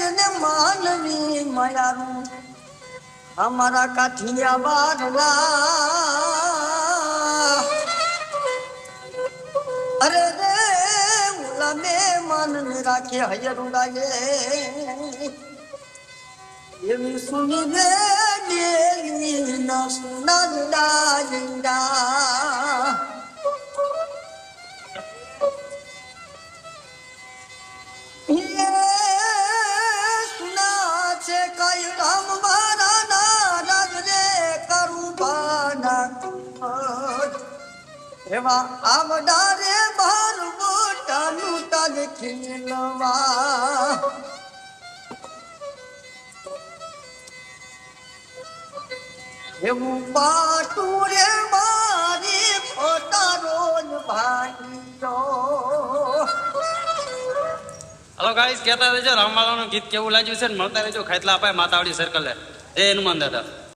જેને માનવી માયારું અમારા કાઠિયા બારલા અરે રે ઓલા મહેમાન ને રાખે હૈયરું લાગે એવી સુની રે ડેલી ના સુના ડાલિંગા સુના છે કઈ રામ મારા ના રાજને કરું બાના એવા આવડા રે બાર મોટાનું તન ખીલવા એવું પાટું રે મારી ખોટા રોજ ભાઈ હલો ગાઈસ, કહેતા રહેજો રામવાલાનું ગીત કેવું લાગ્યું છે ને મળતા રહેજો ખાટલા અપાય માતાવાડી સર્કલે. જય હનુમાન દાદા.